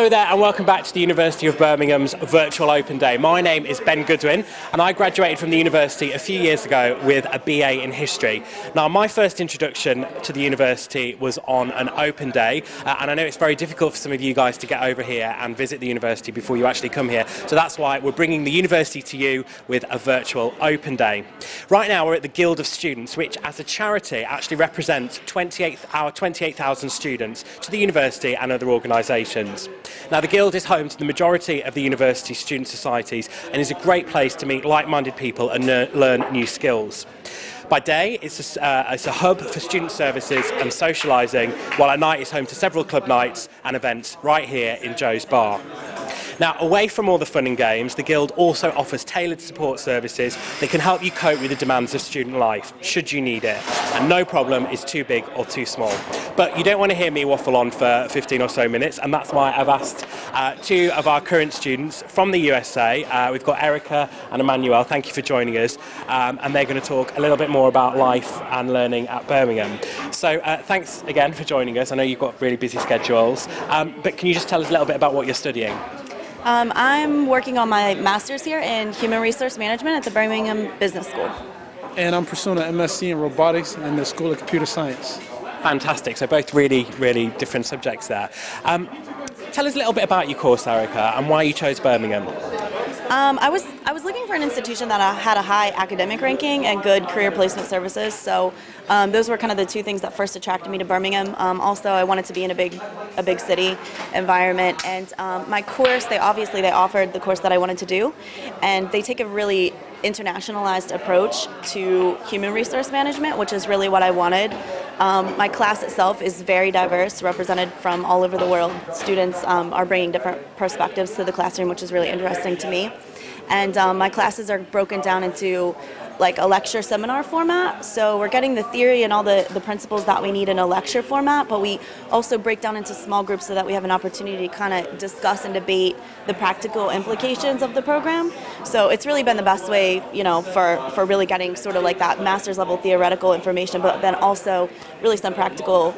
Hello there and welcome back to the University of Birmingham's Virtual Open Day. My name is Ben Goodwin and I graduated from the university a few years ago with a BA in history. Now my first introduction to the university was on an open day and I know it's very difficult for some of you guys to get over here and visit the university before you actually come here, so that's why we're bringing the university to you with a virtual open day. Right now we're at the Guild of Students, which as a charity actually represents 28,000 students to the university and other organisations. Now the Guild is home to the majority of the university student societies and is a great place to meet like-minded people and learn new skills. By day, it's a hub for student services and socialising, while at night it's home to several club nights and events right here in Joe's Bar. Now, away from all the fun and games, the Guild also offers tailored support services that can help you cope with the demands of student life, should you need it. And no problem is too big or too small. But you don't want to hear me waffle on for 15 or so minutes, and that's why I've asked two of our current students from the USA. We've got Erica and Emanuel, thank you for joining us, and they're going to talk a little bit more about life and learning at Birmingham. So thanks again for joining us. I know you've got really busy schedules, but can you just tell us a little bit about what you're studying? I'm working on my master's here in human resource management at the Birmingham Business School. And I'm pursuing an MSc in robotics in the School of Computer Science. Fantastic, so both really different subjects there. Tell us a little bit about your course, Erica, and why you chose Birmingham. I was looking for an institution that had a high academic ranking and good career placement services, so those were kind of the two things that first attracted me to Birmingham. Also, I wanted to be in a big city environment, and my course, they offered the course that I wanted to do, and they take a really internationalized approach to human resource management, which is really what I wanted. My class itself is very diverse, represented from all over the world. Students are bringing different perspectives to the classroom, which is really interesting to me. And my classes are broken down into like a lecture seminar format, so we're getting the theory and all the principles that we need in a lecture format, but we also break down into small groups so that we have an opportunity to kind of discuss and debate the practical implications of the program. So it's really been the best way, you know, for really getting sort of like that master's level theoretical information, but then also really some practical,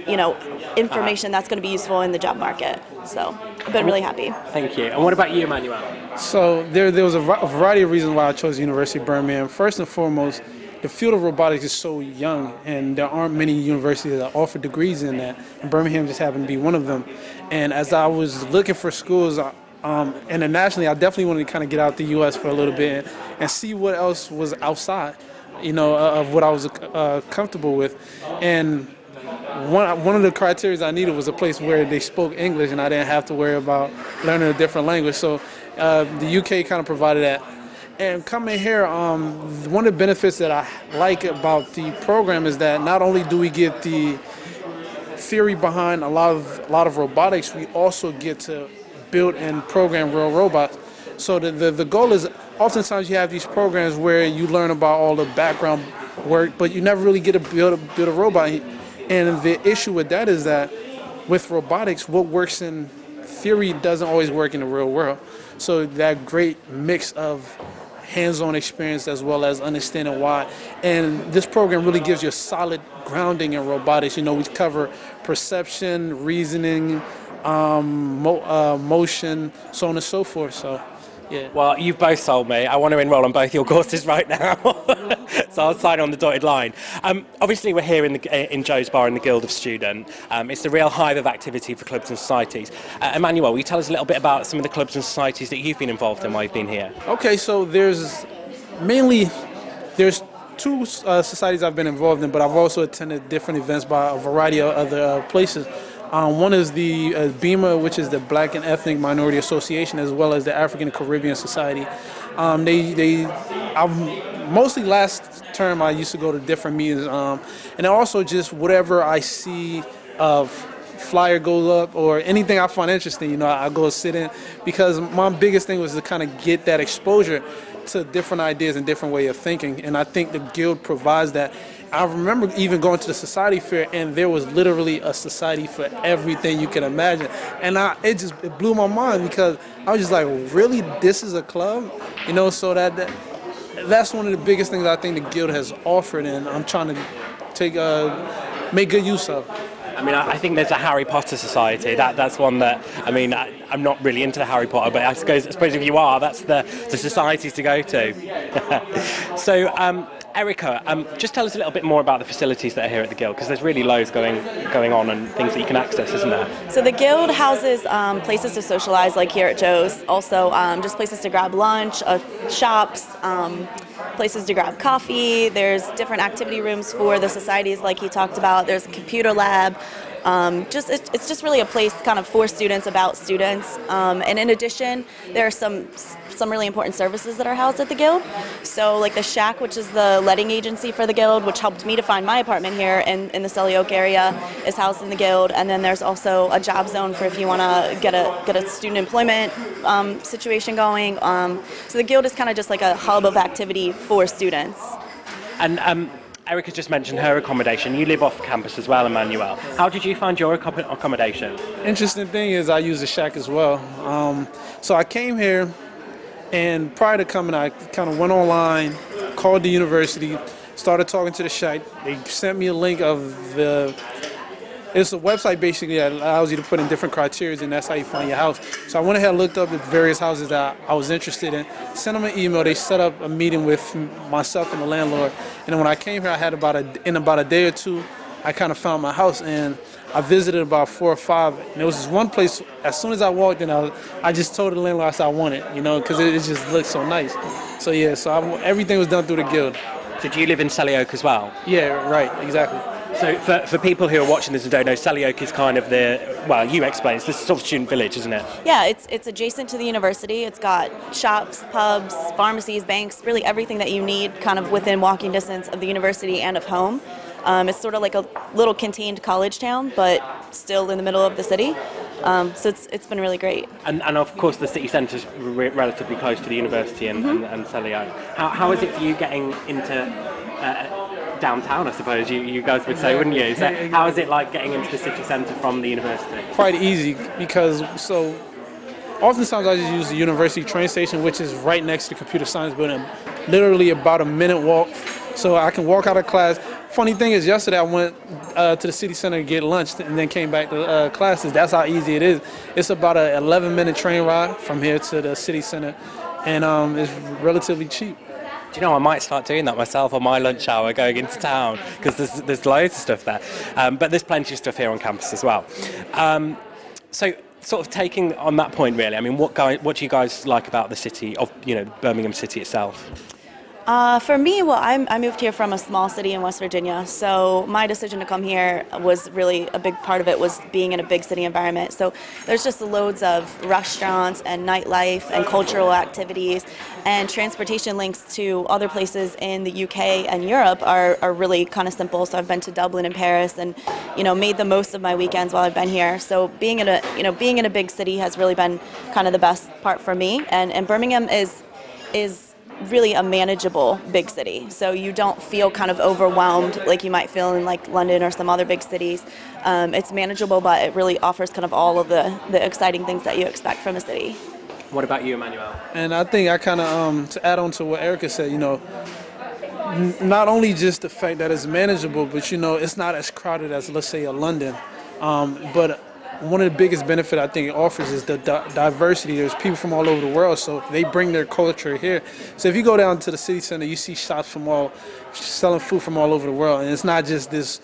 you know, information that's going to be useful in the job market. So I've been really happy. Thank you. And what about you, Emanuel? So there was a variety of reasons why I chose the University of Birmingham. First and foremost, the field of robotics is so young, and there aren't many universities that offer degrees in that. And Birmingham just happened to be one of them. And as I was looking for schools internationally, I definitely wanted to kind of get out the U.S. for a little bit and see what else was outside, you know, of what I was comfortable with. And one of the criteria I needed was a place where they spoke English and I didn't have to worry about learning a different language. So the UK kind of provided that. And coming here, one of the benefits that I like about the program is that not only do we get the theory behind a lot of robotics, we also get to build and program real robots. So the goal is, oftentimes you have these programs where you learn about all the background work, but you never really get to build a robot. And the issue with that is that with robotics, what works in theory doesn't always work in the real world. So that great mix of hands-on experience as well as understanding why. And this program really gives you a solid grounding in robotics. You know, we cover perception, reasoning, motion, so on and so forth. So, yeah. Well, you've both sold me. I want to enroll on both your courses right now. So I'll sign on the dotted line. Obviously, we're here in Joe's Bar in the Guild of Student. It's a real hive of activity for clubs and societies. Emanuel, will you tell us a little bit about some of the clubs and societies that you've been involved in while you've been here? Okay, so there's two societies I've been involved in, but I've also attended different events by a variety of other places. One is the BEMA, which is the Black and Ethnic Minority Association, as well as the African and Caribbean Society. Mostly last term I used to go to different meetings, and also just whatever I see flyer goes up or anything I find interesting, you know, I go sit in, because my biggest thing was to kind of get that exposure to different ideas and different way of thinking, and I think the Guild provides that. I remember even going to the society fair, and there was literally a society for everything you can imagine, and it blew my mind, because I was just like, really, this is a club, you know? So that's one of the biggest things I think the Guild has offered, and I'm trying to make good use of. I mean, I think there's a Harry Potter society. That's one that, I mean, I'm not really into Harry Potter, but I suppose if you are, that's the society to go to. So, Erica, just tell us a little bit more about the facilities that are here at the Guild, because there's really loads going on and things that you can access, isn't there? So the Guild houses places to socialize, like here at Joe's. Also, just places to grab lunch, shops, places to grab coffee. There's different activity rooms for the societies, like he talked about. There's a computer lab. It's just really a place kind of for students, about students. And in addition, there are some really important services that are housed at the Guild. So like the Shack, which is the letting agency for the Guild, which helped me to find my apartment here in the Selly Oak area, is housed in the Guild. And then there's also a job zone for if you want to get a student employment situation going. So the Guild is kind of just like a hub of activity for students. And Erica just mentioned her accommodation. You live off campus as well, Emanuel. How did you find your accommodation? Interesting thing is I use the Shack as well. So I came here, and prior to coming, I kind of went online, called the university, started talking to the Shack. They sent me a link of it's a website basically that allows you to put in different criteria, and that's how you find your house. So I went ahead and looked up the various houses that I was interested in, sent them an email. They set up a meeting with myself and the landlord. And then when I came here, I had in about a day or two, I kind of found my house, and I visited about 4 or 5. And there was this one place, as soon as I walked in, I just told the landlord I said I want it, because it just looked so nice. So yeah, everything was done through the Guild. Did you live in Selly Oak as well? Yeah, right, exactly. So for people who are watching this and don't know, Selly Oak is kind of you explain, it's this sort of student village, isn't it? Yeah, it's adjacent to the university. It's got shops, pubs, pharmacies, banks, really everything that you need kind of within walking distance of the university and of home. It's sort of like a little contained college town, but still in the middle of the city. So it's been really great. And of course the city centre is relatively close to the university and Selly Oak. How is it for you getting into downtown, I suppose you guys would say, wouldn't you? So how is it like getting into the city centre from the university? Quite easy, because oftentimes I just use the university train station, which is right next to the computer science building, literally about a minute walk. So I can walk out of class. Funny thing is, yesterday I went to the city center to get lunch and then came back to classes. That's how easy it is. It's about an 11-minute train ride from here to the city center, and it's relatively cheap. Do you know, I might start doing that myself on my lunch hour, going into town, because there's loads of stuff there. But there's plenty of stuff here on campus as well. So sort of taking on that point, really, I mean, what do you guys like about the city of, Birmingham City itself? For me, well, I moved here from a small city in West Virginia, so my decision to come here was really a big part of it was being in a big city environment. So there's just loads of restaurants and nightlife and cultural activities, and transportation links to other places in the UK and Europe are really kind of simple. So I've been to Dublin and Paris, and made the most of my weekends while I've been here. So being in a big city has really been kind of the best part for me, and Birmingham is really a manageable big city, so you don't feel kind of overwhelmed like you might feel in like London or some other big cities. It's manageable, but it really offers kind of all of the exciting things that you expect from a city. What about you, Emanuel? And I think I kind of, to add on to what Erica said, not only just the fact that it's manageable, but it's not as crowded as, let's say, a London, but one of the biggest benefits I think it offers is the diversity. There's people from all over the world, so they bring their culture here. So if you go down to the city center, you see shops selling food from all over the world, and it's not just this.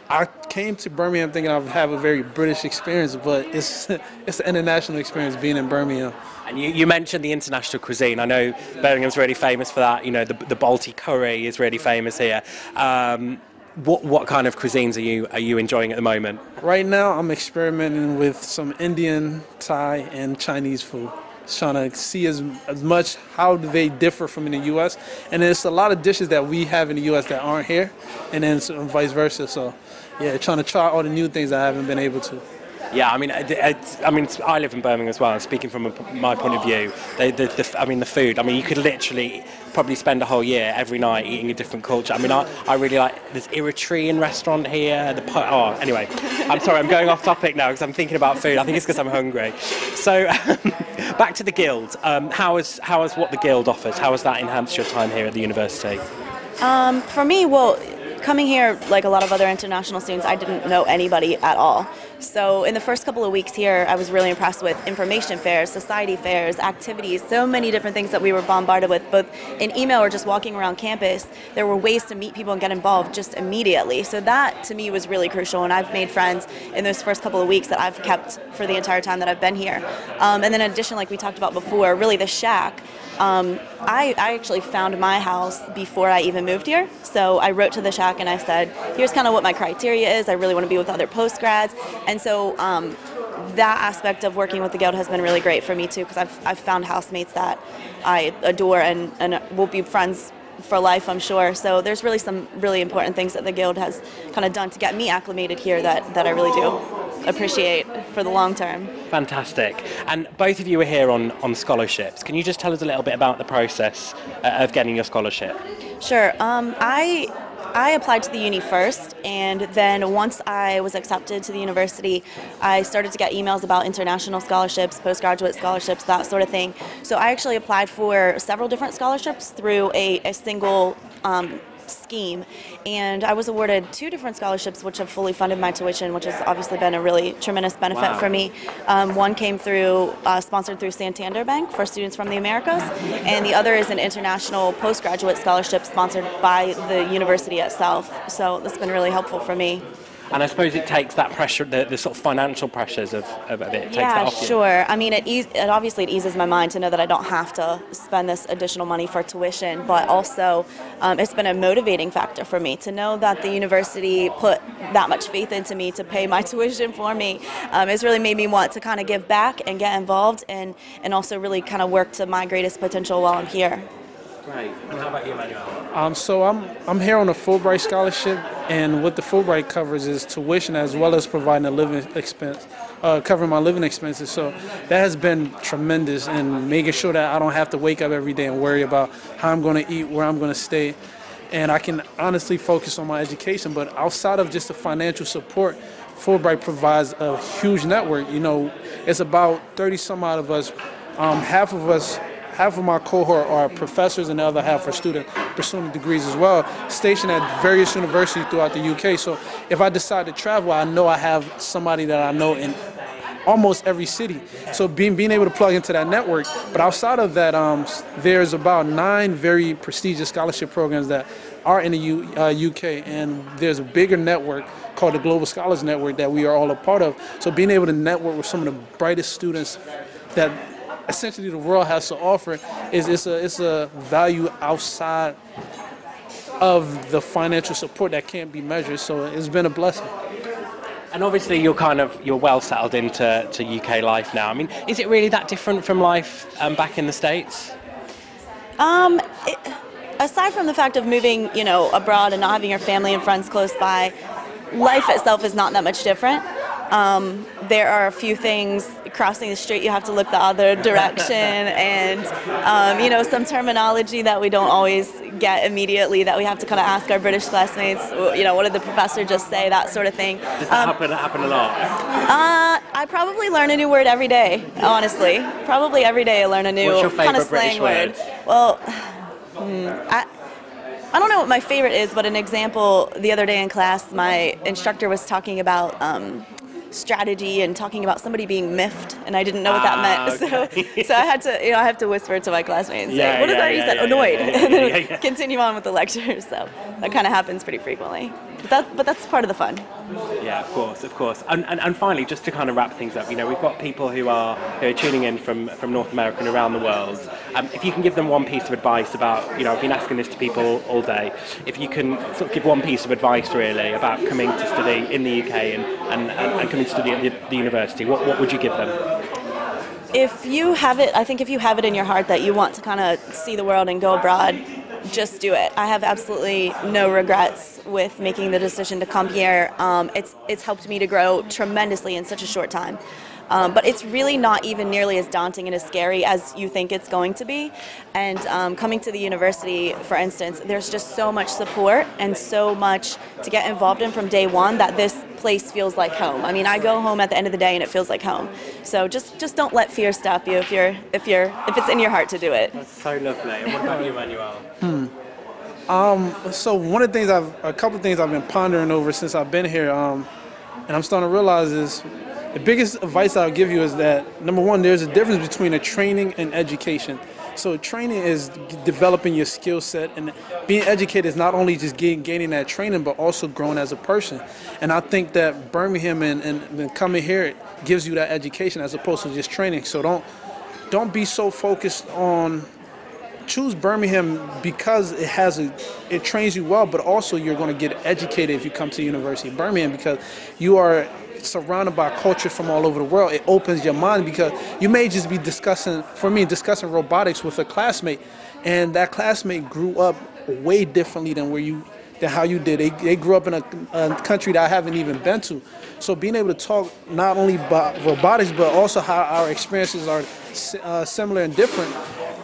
I came to Birmingham thinking I would have a very British experience, but it's an international experience being in Birmingham. And you mentioned the international cuisine. I know Birmingham's really famous for that. The Balti curry is really famous here. What kind of cuisines are you enjoying at the moment? Right now, I'm experimenting with some Indian, Thai, and Chinese food. Just trying to see as much how do they differ from in the U.S. And there's a lot of dishes that we have in the U.S. that aren't here, and then vice versa. So, yeah, trying to try all the new things I haven't been able to. Yeah, I mean, I live in Birmingham as well. And speaking from my point of view, the food. I mean, you could literally probably spend a whole year every night eating a different culture. I mean, I really like this Eritrean restaurant here. Anyway, I'm sorry, I'm going off topic now because I'm thinking about food. I think it's because I'm hungry. So, back to the Guild. How has what the Guild offers? How has that enhanced your time here at the university? For me, well, coming here, like a lot of other international students, I didn't know anybody at all. So in the first couple of weeks here, I was really impressed with information fairs, society fairs, activities, so many different things that we were bombarded with, both in email or just walking around campus. There were ways to meet people and get involved just immediately. So that, to me, was really crucial, and I've made friends in those first couple of weeks that I've kept for the entire time that I've been here. And then in addition, like we talked about before, really the shack. I actually found my house before I even moved here. So I wrote to the shack and I said, here's kind of what my criteria is. I really want to be with other postgrads. And so that aspect of working with the Guild has been really great for me too, because I've found housemates that I adore and will be friends for life, I'm sure. So there's really some really important things that the Guild has kind of done to get me acclimated here that I really do appreciate for the long term. Fantastic. And both of you are here on scholarships. Can you just tell us a little bit about the process of getting your scholarship? Sure. I applied to the uni first, and then once I was accepted to the university, I started to get emails about international scholarships, postgraduate scholarships, that sort of thing. So I actually applied for several different scholarships through a single scheme, and I was awarded 2 different scholarships which have fully funded my tuition, which has obviously been a really tremendous benefit for me. One came through, sponsored through Santander Bank for students from the Americas, and the other is an international postgraduate scholarship sponsored by the university itself. So that's been really helpful for me. And I suppose it takes that pressure, the sort of financial pressures of it, takes that off you. Sure. I mean, obviously it eases my mind to know that I don't have to spend this additional money for tuition, but also it's been a motivating factor for me to know that the university put that much faith into me to pay my tuition for me. It's really made me want to kind of give back and get involved and also really kind of work to my greatest potential while I'm here. Great. And how about you, Emanuel? So I'm here on a Fulbright scholarship, and what the Fulbright covers is tuition as well as providing a living expense, covering my living expenses. So that has been tremendous in making sure that I don't have to wake up every day and worry about how I'm going to eat, where I'm going to stay, and I can honestly focus on my education. But outside of just the financial support, Fulbright provides a huge network. You know, it's about 30 some odd of us. Half of my cohort are professors and the other half are students pursuing degrees as well, stationed at various universities throughout the UK. So if I decide to travel, I know I have somebody that I know in almost every city. So being able to plug into that network. But outside of that, there's about 9 very prestigious scholarship programs that are in the UK, and there's a bigger network called the Global Scholars Network that we are all a part of. So being able to network with some of the brightest students that essentially the world has to offer it's a value outside of the financial support that can't be measured. So it's been a blessing. And obviously you're well settled into UK life now. I mean, is it really that different from life back in the States? Aside from the fact of moving, abroad and not having your family and friends close by, life itself is not that much different. There are a few things. Crossing the street, you have to look the other direction, and some terminology that we don't always get immediately that we have to kind of ask our British classmates. What did the professor just say? That sort of thing. Does that happen a lot? I probably learn a new word every day. Honestly, probably every day I learn a new kind of slang word. Well, I don't know what my favorite is, but an example the other day in class, my instructor was talking about strategy and talking about somebody being miffed, and I didn't know what that meant. Okay. So I had to, I have to whisper to my classmates and say, "What is that?" He said, "Annoyed," and then continue on with the lecture. So that kind of happens pretty frequently. But that's part of the fun. Yeah, of course. And finally, just to kind of wrap things up, we've got people who are tuning in from North America and around the world. If you can give them one piece of advice about, I've been asking this to people all day, if you can sort of give one piece of advice really about coming to study in the UK and coming to study at the university, what would you give them? If you have it, I think if you have it in your heart that you want to kind of see the world and go abroad, just do it. I have absolutely no regrets with making the decision to come here. It's helped me to grow tremendously in such a short time. But it's really not even nearly as daunting and as scary as you think it's going to be. And coming to the university, for instance, there's just so much support and so much to get involved in from day one that this place feels like home. I mean, I go home at the end of the day and it feels like home. So just don't let fear stop you if it's in your heart to do it. That's so lovely. And what about you, Emanuel? So one of the things a couple of things I've been pondering over since I've been here, and I'm starting to realize is the biggest advice I'll give you is that, number one, there's a difference between a training and education. So training is developing your skill set, and being educated is not only just gaining that training, but also growing as a person. And I think that Birmingham and coming here gives you that education as opposed to just training. So don't be so focused on. Choose Birmingham because it trains you well, but also you're going to get educated if you come to the University of Birmingham because you are surrounded by culture from all over the world. It opens your mind because you may just be discussing robotics with a classmate, and that classmate grew up way differently than how you did. They grew up in a country that I haven't even been to. So being able to talk not only about robotics, but also how our experiences are similar and different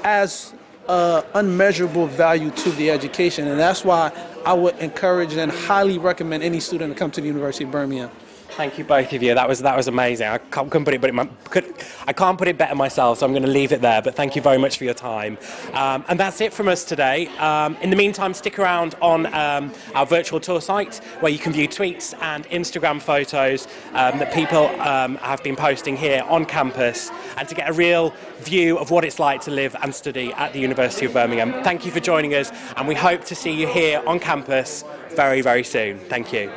as unmeasurable value to the education, and that's why I would encourage and highly recommend any student to come to the University of Birmingham. Thank you, both of you. That was amazing. I can't put it better myself, so I'm going to leave it there. But thank you very much for your time. And that's it from us today. In the meantime, stick around on our virtual tour site where you can view tweets and Instagram photos that people have been posting here on campus, and to get a real view of what it's like to live and study at the University of Birmingham. Thank you for joining us, and we hope to see you here on campus very, very soon. Thank you.